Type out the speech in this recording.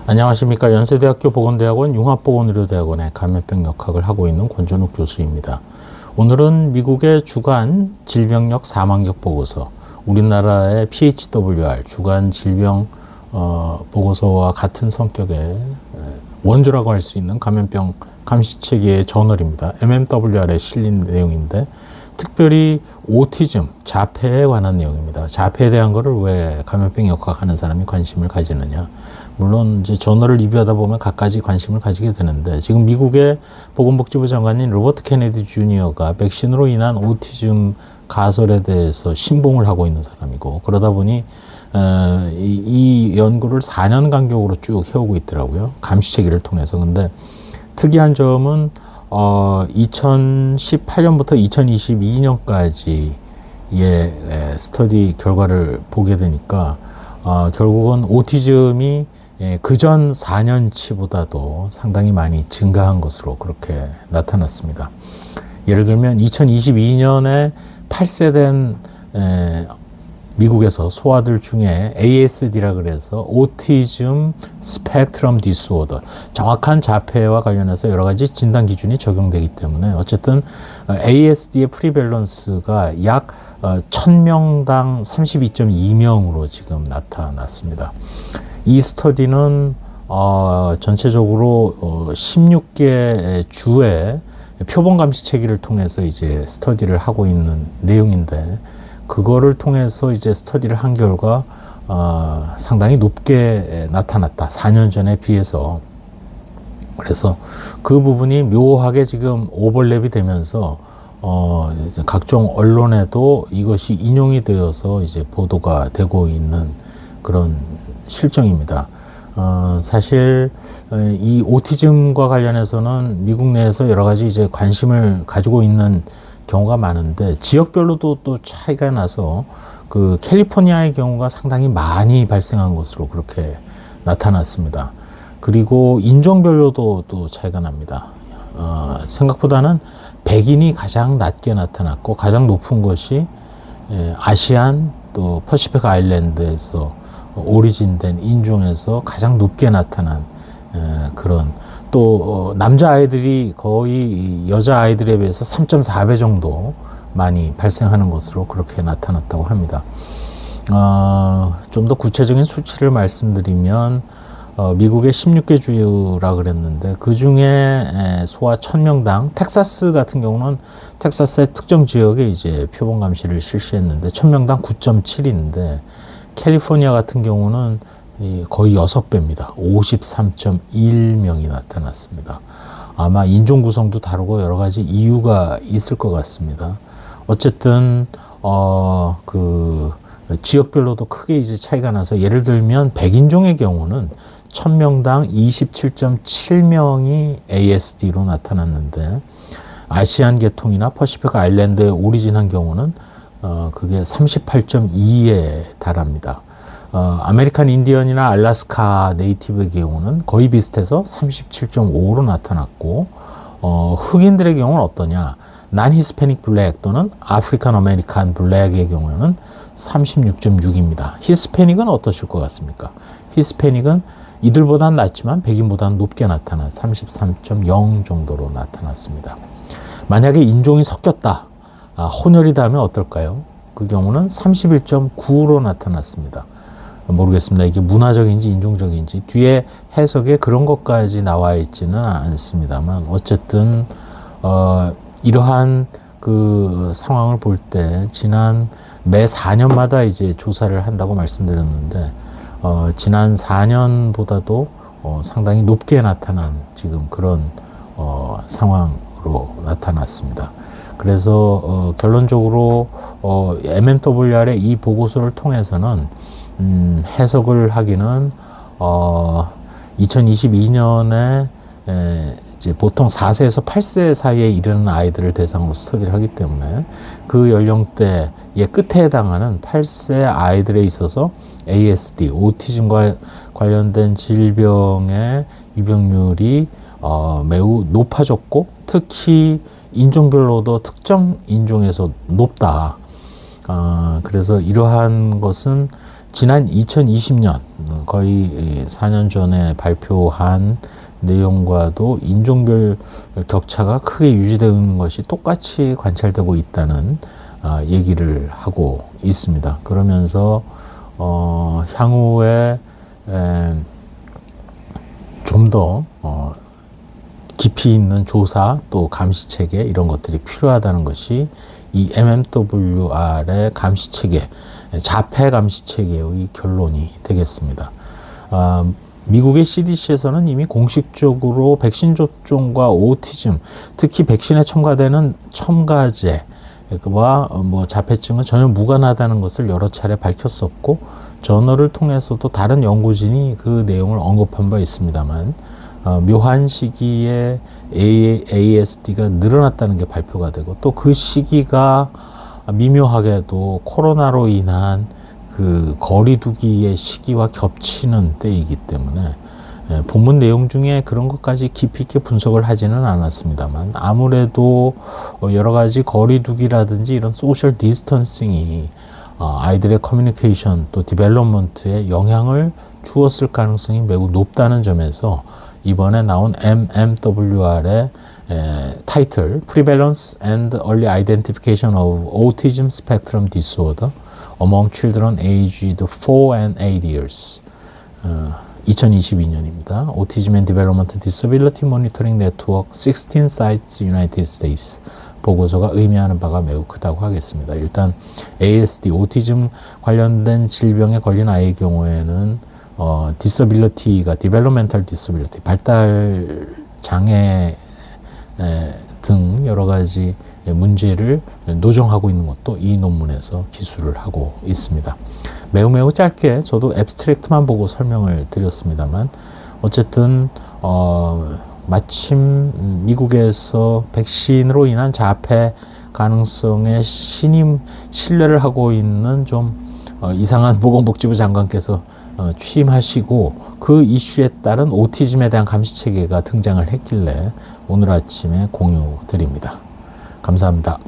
안녕하십니까. 연세대학교 보건대학원 융합보건의료대학원의 감염병 역학을 하고 있는 권전욱 교수입니다. 오늘은 미국의 주간 질병력 사망력 보고서, 우리나라의 PHWR 주간 질병 보고서와 같은 성격의 원조라고 할 수 있는 감염병 감시체계의 저널입니다. MMWR에 실린 내용인데, 특별히 오티즘, 자폐에 관한 내용입니다. 자폐에 대한 거를 왜 감염병 역학하는 사람이 관심을 가지느냐. 물론 이제 저널을 리뷰하다 보면 갖가지 관심을 가지게 되는데, 지금 미국의 보건복지부 장관인 로버트 케네디 주니어가 백신으로 인한 오티즘 가설에 대해서 신봉을 하고 있는 사람이고, 그러다 보니 이 연구를 4년 간격으로 쭉 해오고 있더라고요. 감시체계를 통해서. 근데 특이한 점은 2018년부터 2022년까지의 스터디 결과를 보게 되니까 결국은 오티즘이 그전 4년치보다도 상당히 많이 증가한 것으로 그렇게 나타났습니다. 예를 들면 2022년에 8세 된 미국에서 소아들 중에 ASD라 그래서 오티즘 스펙트럼 디스오더, 정확한 자폐와 관련해서 여러 가지 진단 기준이 적용되기 때문에 어쨌든 ASD의 프리밸런스가 약 1000명당 32.2명으로 지금 나타났습니다. 이 스터디는 전체적으로 16개 주의 표본 감시 체계를 통해서 이제 스터디를 하고 있는 내용인데, 그거를 통해서 이제 스터디를 한 결과 상당히 높게 나타났다. 4년 전에 비해서. 그래서 그 부분이 묘하게 지금 오버랩이 되면서 이제 각종 언론에도 이것이 인용이 되어서 이제 보도가 되고 있는 그런 실정입니다. 사실 이 오티즘과 관련해서는 미국 내에서 여러 가지 이제 관심을 가지고 있는 경우가 많은데, 지역별로도 또 차이가 나서 그 캘리포니아의 경우가 상당히 많이 발생한 것으로 그렇게 나타났습니다. 그리고 인종별로도 또 차이가 납니다. 생각보다는 백인이 가장 낮게 나타났고, 가장 높은 것이 아시안 또 퍼시픽 아일랜드에서 오리진된 인종에서 가장 높게 나타난 그런, 또 남자아이들이 거의 여자아이들에 비해서 3.4배 정도 많이 발생하는 것으로 그렇게 나타났다고 합니다. 좀 더 구체적인 수치를 말씀드리면 미국의 16개 주라 그랬는데, 그 중에 소아 1000명당, 텍사스 같은 경우는 텍사스의 특정 지역에 이제 표본 감시를 실시했는데 1000명당 9.7인데, 캘리포니아 같은 경우는 거의 6배입니다. 53.1명이 나타났습니다. 아마 인종 구성도 다르고 여러 가지 이유가 있을 것 같습니다. 어쨌든 그 지역별로도 크게 이제 차이가 나서, 예를 들면 백인종의 경우는 1000명당 27.7명이 ASD로 나타났는데, 아시안 계통이나 퍼시픽 아일랜드에 오리진한 경우는 그게 38.2에 달합니다. 아메리칸 인디언이나 알래스카 네이티브의 경우는 거의 비슷해서 37.5로 나타났고, 흑인들의 경우는 어떠냐? 난 히스패닉 블랙 또는 아프리칸 아메리칸 블랙의 경우는 36.6입니다. 히스패닉은 어떠실 것 같습니까? 히스패닉은 이들보다는 낮지만 백인보다는 높게 나타난 33.0 정도로 나타났습니다. 만약에 인종이 섞였다, 혼혈이다 하면 어떨까요? 그 경우는 31.9로 나타났습니다. 모르겠습니다. 이게 문화적인지 인종적인지 뒤에 해석에 그런 것까지 나와 있지는 않습니다만, 어쨌든 이러한 그 상황을 볼 때 지난 매 4년마다 이제 조사를 한다고 말씀드렸는데, 지난 4년보다도 상당히 높게 나타난 지금 그런 상황으로 나타났습니다. 그래서 결론적으로 MMWR의 이 보고서를 통해서는 해석을 하기는 2022년에 이제 보통 4세에서 8세 사이에 이르는 아이들을 대상으로 스터디를 하기 때문에, 그 연령대의 끝에 해당하는 8세 아이들에 있어서 ASD, 오티즘과 관련된 질병의 유병률이 매우 높아졌고, 특히 인종별로도 특정 인종에서 높다. 그래서 이러한 것은 지난 2020년 거의 4년 전에 발표한 내용과도 인종별 격차가 크게 유지되는 것이 똑같이 관찰되고 있다는 얘기를 하고 있습니다. 그러면서 향후에 좀 더 깊이 있는 조사 또 감시 체계 이런 것들이 필요하다는 것이 이 MMWR의 감시 체계, 자폐 감시 체계의 결론이 되겠습니다. 미국의 CDC에서는 이미 공식적으로 백신 접종과 오티즘, 특히 백신에 첨가되는 첨가제와 자폐증은 전혀 무관하다는 것을 여러 차례 밝혔었고, 저널을 통해서도 다른 연구진이 그 내용을 언급한 바 있습니다만, 묘한 시기에 ASD가 늘어났다는 게 발표가 되고, 또 그 시기가 미묘하게도 코로나로 인한 그 거리두기의 시기와 겹치는 때이기 때문에 본문 내용 중에 그런 것까지 깊이 있게 분석을 하지는 않았습니다만, 아무래도 여러 가지 거리두기라든지 이런 소셜 디스턴싱이 아이들의 커뮤니케이션 또 디벨롭먼트에 영향을 주었을 가능성이 매우 높다는 점에서 이번에 나온 MMWR의 타이틀 Prevalence and Early Identification of Autism Spectrum Disorder Among Children Aged 4 and 8 Years 2022년입니다. Autism and Development Disability Monitoring Network 16 Sites United States 보고서가 의미하는 바가 매우 크다고 하겠습니다. 일단 ASD, 오티즘 관련된 질병에 걸린 아이의 경우에는 disability가 developmental disability, 발달 장애 등 여러 가지 문제를 노정하고 있는 것도 이 논문에서 기술을 하고 있습니다. 매우 짧게 저도 앱스트랙트만 보고 설명을 드렸습니다만, 어쨌든 마침 미국에서 백신으로 인한 자폐 가능성에 신뢰를 하고 있는 좀 이상한 보건복지부 장관께서 취임하시고 그 이슈에 따른 오티즘에 대한 감시 체계가 등장을 했길래 오늘 아침에 공유 드립니다. 감사합니다.